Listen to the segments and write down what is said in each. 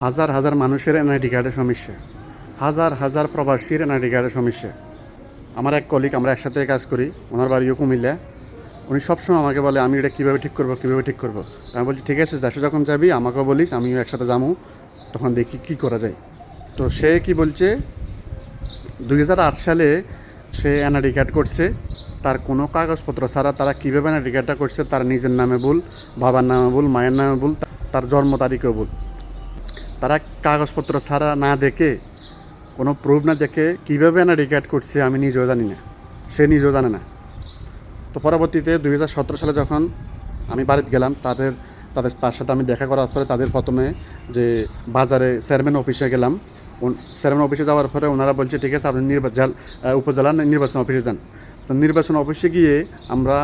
হাজার হাজার মানুষের এনআইডি কার্ডের সমস্যা, হাজার হাজার প্রবাসীর এনআইডি কার্ডের সমস্যা। আমার এক কলিগ, আমরা একসাথে কাজ করি, ওনার বাড়িও কুমিল্লা। উনি সবসময় আমাকে বলে আমি এটা কীভাবে ঠিক করবো কীভাবে ঠিক করবো। আমি বলছি ঠিক আছে, দেশে যখন যাবি আমাকেও বলিস, আমিও একসাথে যাবো, তখন দেখি কী করা যায়। তো সে কি বলছে, 2008 সালে সে এনআইডি কার্ড করছে, তার কোনো কাগজপত্র ছাড়া। তারা কীভাবে এনআইডি কার্ডটা করছে, তার নিজের নামে ভুল, বাবার নামে ভুল, মায়ের নামে ভুল, তার জন্ম তারিখেও ভুল। তারা কাগজপত্র ছাড়া না দেখে, কোনো প্রুফ না দেখে কীভাবে এনআইডি কার্ড করছে আমি নিজেও জানি না, সে নিজেও জানে না। তো পরবর্তীতে 2017 সালে যখন আমি বাড়িতে গেলাম, তার সাথে আমি দেখা করার পরে তাদের প্রথমে যে বাজারে চেয়ারম্যান অফিসে গেলাম। চেয়ারম্যান অফিসে যাওয়ার পরে ওনারা বলছে ঠিক আছে আপনি উপজেলার নির্বাচন অফিসে যান। তো নির্বাচন অফিসে গিয়ে আমরা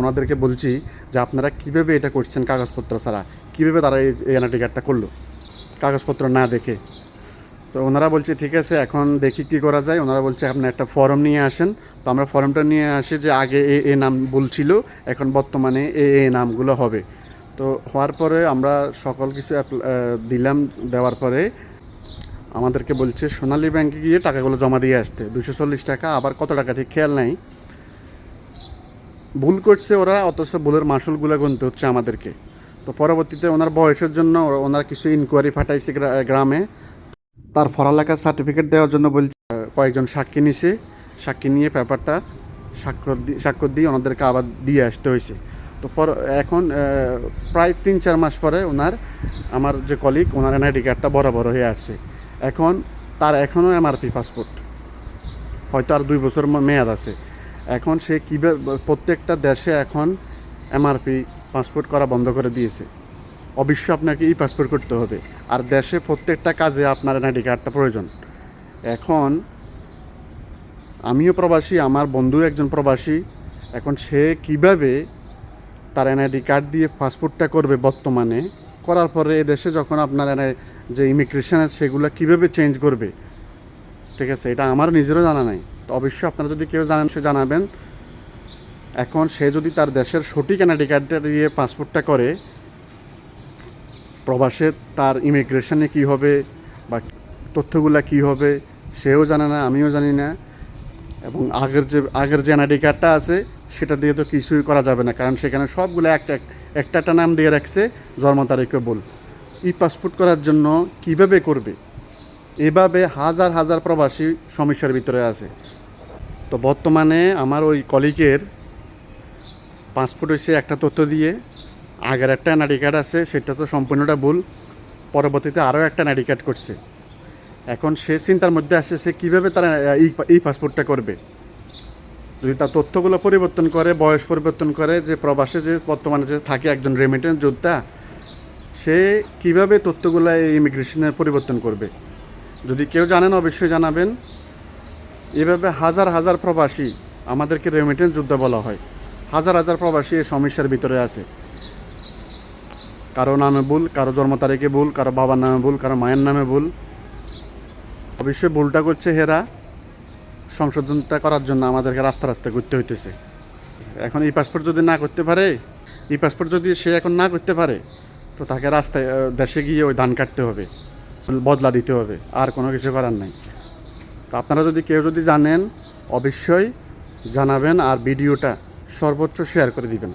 ওনাদেরকে বলছি যে আপনারা কীভাবে এটা করছেন কাগজপত্র ছাড়া, কীভাবে তারা এই এনআইডি কার্ডটা করলো কাগজপত্র না দেখে। তো ওনারা বলছে ঠিক আছে এখন দেখি কী করা যায়। ওনারা বলছে আপনি একটা ফর্ম নিয়ে আসেন। তো আমরা ফর্মটা নিয়ে আসি যে আগে এ নাম বলছিল, এখন বর্তমানে এ নামগুলো হবে। তো হওয়ার পরে আমরা সকল কিছু দিলাম, দেওয়ার পরে আমাদেরকে বলছে সোনালী ব্যাংকে গিয়ে টাকাগুলো জমা দিয়ে আসতে, 240 টাকা। আবার কত টাকা ঠিক খেয়াল নাই, ভুল করছে ওরা, অথচ ভুলের মাসুলগুলো গুনতে হচ্ছে আমাদেরকে। তো পরবর্তীতে ওনার বয়সের জন্য ওনার কিছু ইনকোয়ারি পাঠাইছে গ্রামে, তার পড়ালেখার সার্টিফিকেট দেওয়ার জন্য বলছে। কয়েকজন সাক্ষী নিছে, সাক্ষী নিয়ে পেপারটা স্বাক্ষর দিয়ে ওনাদেরকে আবার দিয়ে আসতে হয়েছে। তো এখন প্রায় 3-4 মাস পরে আমার যে কলিগ, ওনার এনআইডি কার্ডটা বরাবর হয়ে আসছে। এখন তার এখনও এমআরপি পাসপোর্ট, হয়তো আর 2 বছর মেয়াদ আছে। এখন সে কীভাবে, প্রত্যেকটা দেশে এখন এমআরপি পাসপোর্ট করা বন্ধ করে দিয়েছে। অবশ্যই আপনাকে পাসপোর্ট করতে হবে, আর দেশে প্রত্যেকটা কাজে আপনার এনআইডি কার্ডটা প্রয়োজন। এখন আমিও প্রবাসী, আমার বন্ধু একজন প্রবাসী। এখন সে কিভাবে তার এনআইডি কার্ড দিয়ে পাসপোর্টটা করবে বর্তমানে, করার পরে এদেশে যখন আপনার যে ইমিগ্রেশন আছে সেগুলো কীভাবে চেঞ্জ করবে, ঠিক আছে, এটা আমার নিজেরও জানা নাই। তো অবশ্যই আপনারা যদি কেউ জানেন সে জানাবেন। এখন সে যদি তার দেশের সঠিক এনআইডি কার্ডটা দিয়ে পাসপোর্টটা করে, প্রবাসে তার ইমিগ্রেশনে কী হবে বা তথ্যগুলো কী হবে সেও জানে না, আমিও জানি না। এবং আগের যে এনআইডি কার্ডটা আছে সেটা দিয়ে তো কিছুই করা যাবে না, কারণ সেখানে সবগুলো একটা নাম দিয়ে রাখছে, জন্ম তারিখও ভুল। পাসপোর্ট করার জন্য কিভাবে করবে, এভাবে হাজার হাজার প্রবাসী সমস্যার ভিতরে আছে। তো বর্তমানে আমার ওই কলিগের পাসপোর্ট হয়েছে একটা তথ্য দিয়ে, আগের একটা এনআইডি কার্ড আছে সেটা তো সম্পূর্ণটা ভুল, পরবর্তীতে আরও একটা এনআইডি কার্ড করছে। এখন সে চিন্তার মধ্যে আসে সে কীভাবে তারা এই পাসপোর্টটা করবে। যদি তার তথ্যগুলো পরিবর্তন করে, বয়স পরিবর্তন করে, যে প্রবাসে যে বর্তমানে যে থাকে একজন রেমিটেন্স যোদ্ধা, সে কীভাবে তথ্যগুলো এই ইমিগ্রেশনে পরিবর্তন করবে। যদি কেউ জানেন অবশ্যই জানাবেন। এভাবে হাজার হাজার প্রবাসী, আমাদেরকে রেমিটেন্স যোদ্ধা বলা হয়, হাজার হাজার প্রবাসী এই সমস্যার ভিতরে আছে। কারো নামে ভুল, কারো জন্ম তারিখে ভুল, কারো বাবার নামে ভুল, কারো মায়ের নামে ভুল। অবশ্যই ভুলটা করছে হেরা, সংশোধনটা করার জন্য আমাদেরকে রাস্তা ঘুরতে হইতেছে। এখন পাসপোর্ট যদি না করতে পারে, পাসপোর্ট যদি সে এখন না করতে পারে, তো তাকে রাস্তায় দেশে গিয়ে ওই ধান কাটতে হবে, বদলা দিতে হবে, আর কোনো কিছু করার নাই। তো আপনারা যদি কেউ জানেন অবশ্যই জানাবেন, আর ভিডিওটা সর্বোচ্চ শেয়ার করে দিবেন।